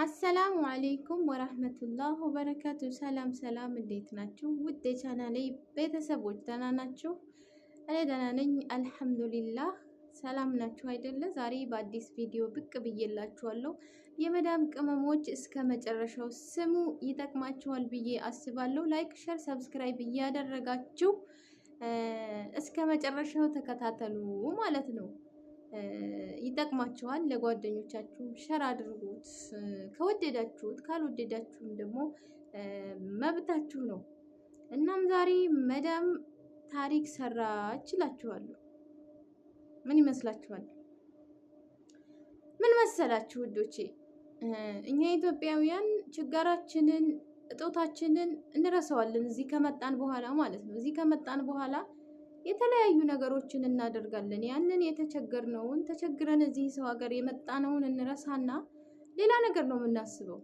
አሰላሙ አለይኩም ወራህመቱላህ ወበረካቱ። ሰላም ሰላም፣ እንዴት ናችሁ? ውድ የቻናሌ ቤተሰቦች ደህና ናችሁ? እኔ ደህና ነኝ አልሐምዱሊላህ። ሰላም ናችሁ አይደለ? ዛሬ በአዲስ ቪዲዮ ብቅ ብዬላችኋለሁ። የመዳም ቅመሞች እስከ መጨረሻው ስሙ፣ ይጠቅማችኋል ብዬ አስባለሁ። ላይክ፣ ሸር፣ ሰብስክራይብ እያደረጋችሁ እስከ መጨረሻው ተከታተሉ ማለት ነው። ይጠቅማችኋል። ለጓደኞቻችሁ ሸር አድርጉት ከወደዳችሁት፣ ካልወደዳችሁም ደግሞ መብታችሁ ነው። እናም ዛሬ መዳም ታሪክ ሰራች እላችኋለሁ። ምን ይመስላችኋል? ምን መሰላችሁ ውዶቼ፣ እኛ ኢትዮጵያውያን ችግራችንን እጦታችንን እንረሳዋለን እዚህ ከመጣን በኋላ ማለት ነው። እዚህ ከመጣን በኋላ የተለያዩ ነገሮችን እናደርጋለን። ያንን የተቸገርነውን ተቸግረን እዚህ ሰው ሀገር የመጣነውን እንረሳና ሌላ ነገር ነው የምናስበው።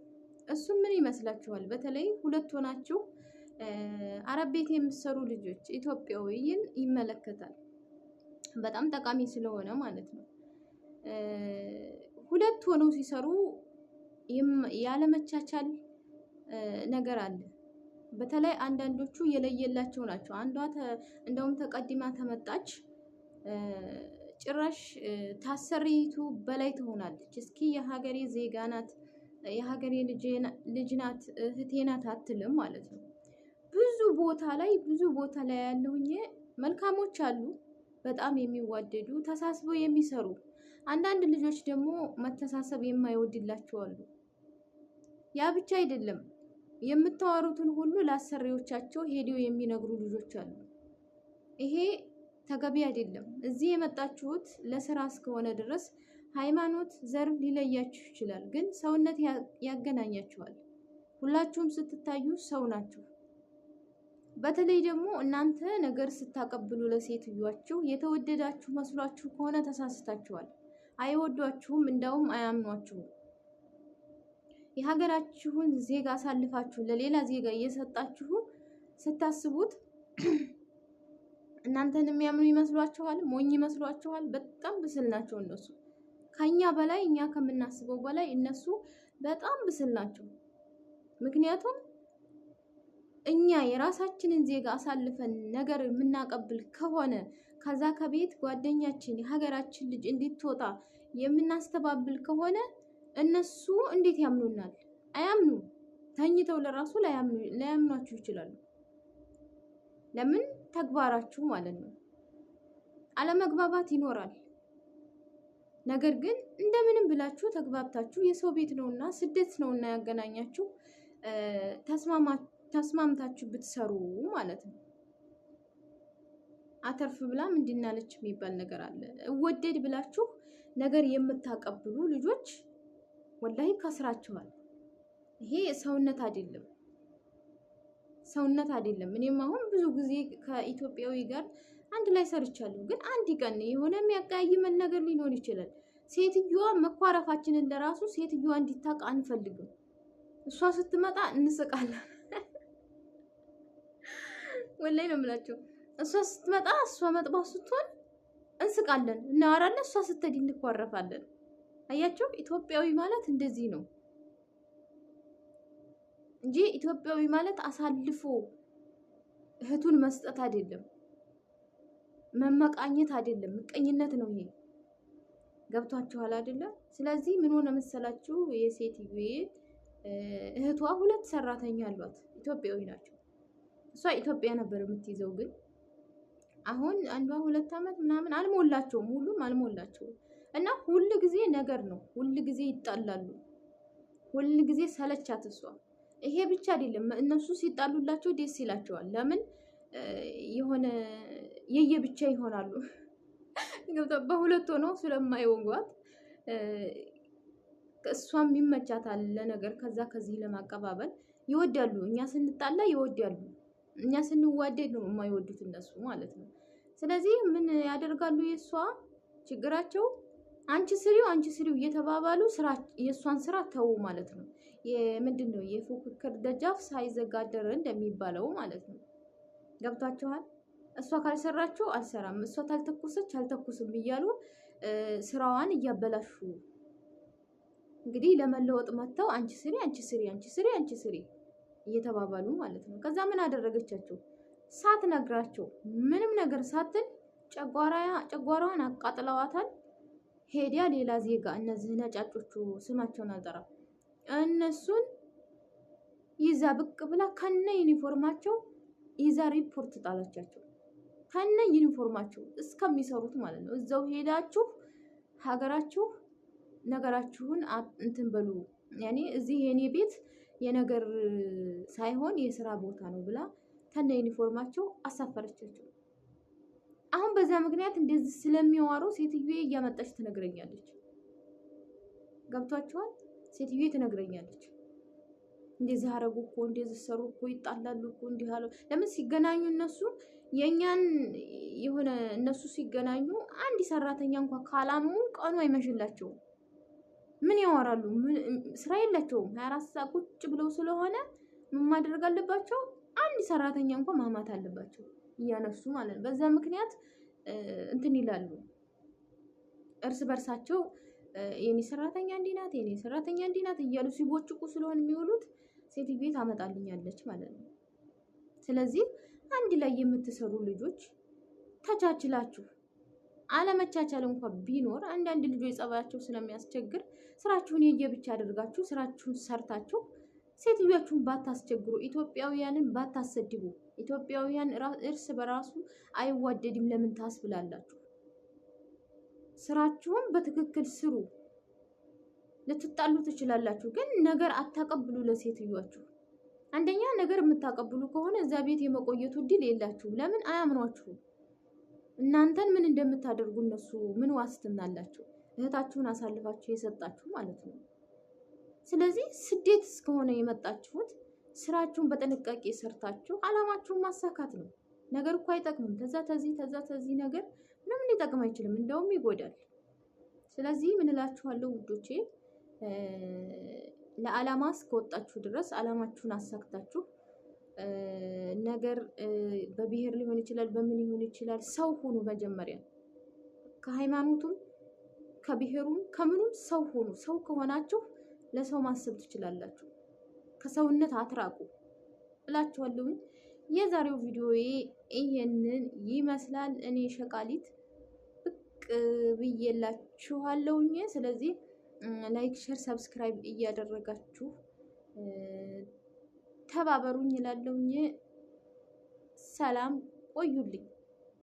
እሱም ምን ይመስላችኋል? በተለይ ሁለት ሆናችሁ አረብ ቤት የምትሰሩ ልጆች ኢትዮጵያዊን ይመለከታል። በጣም ጠቃሚ ስለሆነ ማለት ነው። ሁለት ሆነው ሲሰሩ ያለመቻቻል ነገር አለ። በተለይ አንዳንዶቹ የለየላቸው ናቸው። አንዷ እንደውም ተቀድማ ተመጣች፣ ጭራሽ ታሰሪቱ በላይ ትሆናለች። እስኪ የሀገሬ ዜጋ ናት፣ የሀገሬ ልጅ ናት፣ እህቴ ናት አትልም ማለት ነው። ብዙ ቦታ ላይ ያለውኝ መልካሞች አሉ፣ በጣም የሚዋደዱ ተሳስበው የሚሰሩ። አንዳንድ ልጆች ደግሞ መተሳሰብ የማይወድላቸው አሉ። ያ ብቻ አይደለም፣ የምታወሩትን ሁሉ ለአሰሪዎቻቸው ሄደው የሚነግሩ ልጆች አሉ። ይሄ ተገቢ አይደለም። እዚህ የመጣችሁት ለስራ እስከሆነ ድረስ ሃይማኖት፣ ዘር ሊለያችሁ ይችላል፣ ግን ሰውነት ያገናኛችኋል። ሁላችሁም ስትታዩ ሰው ናችሁ። በተለይ ደግሞ እናንተ ነገር ስታቀብሉ ለሴትዮዋችሁ የተወደዳችሁ መስሏችሁ ከሆነ ተሳስታችኋል። አይወዷችሁም፣ እንዳውም አያምኗችሁም። የሀገራችሁን ዜጋ አሳልፋችሁ ለሌላ ዜጋ እየሰጣችሁ ስታስቡት እናንተን የሚያምኑ ይመስሏችኋል፣ ሞኝ ይመስሏችኋል። በጣም ብስል ናቸው እነሱ። ከኛ በላይ እኛ ከምናስበው በላይ እነሱ በጣም ብስል ናቸው። ምክንያቱም እኛ የራሳችንን ዜጋ አሳልፈን ነገር የምናቀብል ከሆነ ከዛ ከቤት ጓደኛችን የሀገራችን ልጅ እንድትወጣ የምናስተባብል ከሆነ እነሱ እንዴት ያምኑናል? አያምኑም። ተኝተው ለራሱ ላያምኗችሁ ይችላሉ። ለምን? ተግባራችሁ ማለት ነው። አለመግባባት ይኖራል። ነገር ግን እንደምንም ብላችሁ ተግባብታችሁ የሰው ቤት ነውና ስደት ነውና ያገናኛችሁ ተስማምታችሁ ብትሰሩ ማለት ነው። አተርፍ ብላ ምንድናለች የሚባል ነገር አለ። እወደድ ብላችሁ ነገር የምታቀብሉ ልጆች ወላሂ ከስራችኋል። ይሄ ሰውነት አይደለም፣ ሰውነት አይደለም። እኔም አሁን ብዙ ጊዜ ከኢትዮጵያዊ ጋር አንድ ላይ ሰርቻለሁ። ግን አንድ ቀን የሆነ የሚያቀያይመን ነገር ሊኖር ይችላል። ሴትዮዋ መኳረፋችንን ለራሱ ሴትዮዋ እንዲታውቅ አንፈልግም። እሷ ስትመጣ እንስቃለን። ወላሂ ነው የምላቸው። እሷ ስትመጣ እሷ መጥባት ስትሆን እንስቃለን፣ እናወራለን። እሷ ስትሄድ እንኳረፋለን። አያችሁ፣ ኢትዮጵያዊ ማለት እንደዚህ ነው እንጂ ኢትዮጵያዊ ማለት አሳልፎ እህቱን መስጠት አይደለም፣ መመቃኘት አይደለም፣ ምቀኝነት ነው ይሄ። ገብቷችኋል አይደለም? ስለዚህ ምን ሆነ መሰላችሁ? የሴትዬ እህቷ ሁለት ሰራተኛ አሏት፣ ኢትዮጵያዊ ናቸው። እሷ ኢትዮጵያ ነበር የምትይዘው፣ ግን አሁን አንዷ 2 ዓመት ምናምን አልሞላቸውም፣ ሁሉም አልሞላቸውም። እና ሁል ጊዜ ነገር ነው፣ ሁል ጊዜ ይጣላሉ፣ ሁል ጊዜ ሰለቻት እሷ። ይሄ ብቻ አይደለም፣ እነሱ ሲጣሉላቸው ደስ ይላቸዋል። ለምን? የሆነ የየብቻ ይሆናሉ። በሁለት ሆነው ስለማይወጓት እሷም ይመቻታል ለነገር፣ ከዚህ ለማቀባበል ይወዳሉ። እኛ ስንጣላ ይወዳሉ፣ እኛ ስንዋደድ ነው የማይወዱት እነሱ ማለት ነው። ስለዚህ ምን ያደርጋሉ? የእሷ ችግራቸው አንቺ ስሪው እየተባባሉ የእሷን ስራ ተው ማለት ነው። ምንድን ነው የፉክክር ደጃፍ ሳይዘጋደር እንደሚባለው ማለት ነው። ገብቷችኋል? እሷ ካልሰራችሁ አልሰራም፣ እሷ ካልተኮሰች አልተኩስም እያሉ ስራዋን እያበላሹ እንግዲህ ለመለወጥ መጥተው አንቺ ስሪ አንቺ ስሪ አንቺ ስሪ አንቺ ስሪ እየተባባሉ ማለት ነው። ከዛ ምን አደረገቻቸው? ሳትነግራቸው ምንም ነገር ሳትል ጨጓራዋን አቃጥለዋታል። ሄዲያ ሌላ ዜጋ እነዚህ ነጫጮቹ ስማቸውን አልጠራም እነሱን ይዛ ብቅ ብላ ከነ ዩኒፎርማቸው ይዛ ሪፖርት ጣለቻቸው። ከነ ዩኒፎርማቸው እስከሚሰሩት ማለት ነው። እዛው ሄዳችሁ ሀገራችሁ ነገራችሁን እንትን በሉ ያኔ እዚህ የኔ ቤት የነገር ሳይሆን የስራ ቦታ ነው ብላ ከነ ዩኒፎርማቸው አሳፈረቻቸው። አሁን በዛ ምክንያት እንደዚህ ስለሚዋሩ ሴትዬ እያመጣች ትነግረኛለች። ገብቷችኋል? ሴትዬ ትነግረኛለች። እንደዚህ አረጉ እኮ እንደዚህ ሰሩ እኮ ይጣላሉ እኮ እንዲህ አለው። ለምን ሲገናኙ እነሱ የኛን የሆነ እነሱ ሲገናኙ አንድ ሰራተኛ እንኳን ካላሙ ቀኑ አይመሽላቸውም። ምን ያወራሉ? ስራ የላቸውም። 24 ሰዓት ቁጭ ብለው ስለሆነ ምን ማድረግ አለባቸው? አንድ ሰራተኛ እንኳን ማማት አለባቸው እያነሱ ማለት ነው። በዛ ምክንያት እንትን ይላሉ እርስ በርሳቸው የኔ ሰራተኛ እንዲህ ናት፣ የኔ ሰራተኛ እንዲህ ናት እያሉ ሲቦጭቁ ስለሆነ የሚውሉት ሴትዮ ታመጣልኛለች ማለት ነው። ስለዚህ አንድ ላይ የምትሰሩ ልጆች ተቻችላችሁ አለመቻቻል እንኳን ቢኖር አንዳንድ ልጆች ጸባያቸው ስለሚያስቸግር ስራችሁን የየብቻ አድርጋችሁ ስራችሁን ሰርታችሁ ሴትዮቹን ባታስቸግሩ፣ ኢትዮጵያውያንን ባታሰድቡ። ኢትዮጵያውያን እርስ በራሱ አይዋደድም ለምን ታስብላላችሁ? ስራችሁን በትክክል ስሩ። ልትጣሉ ትችላላችሁ፣ ግን ነገር አታቀብሉ ለሴትዮቹ። አንደኛ ነገር የምታቀብሉ ከሆነ እዛ ቤት የመቆየቱ እድል የላችሁም። ለምን አያምኗችሁም? እናንተን ምን እንደምታደርጉ እነሱ ምን ዋስትና አላቸው? እህታችሁን አሳልፋችሁ የሰጣችሁ ማለት ነው። ስለዚህ ስደት እስከሆነ የመጣችሁት ስራችሁን በጥንቃቄ ሰርታችሁ አላማችሁን ማሳካት ነው። ነገር እኮ አይጠቅምም። ተዛ ተዚህ ነገር ምንም ሊጠቅም አይችልም፣ እንደውም ይጎዳል። ስለዚህ ምን እላችኋለሁ ውዶቼ፣ ለዓላማ እስከወጣችሁ ድረስ ዓላማችሁን አሳክታችሁ ነገር በብሔር ሊሆን ይችላል፣ በምን ሊሆን ይችላል። ሰው ሁኑ። መጀመሪያ ከሃይማኖቱም ከብሔሩም ከምኑም ሰው ሁኑ። ሰው ከሆናችሁ ለሰው ማሰብ ትችላላችሁ። ከሰውነት አትራቁ እላችኋለሁ። የዛሬው ቪዲዮዬ ይሄንን ይመስላል። እኔ ሸቃሊት ብቅ ብዬላችኋለሁ። ስለዚህ ላይክ፣ ሼር፣ ሰብስክራይብ እያደረጋችሁ ተባበሩኝ እላለሁ። ሰላም ቆዩልኝ።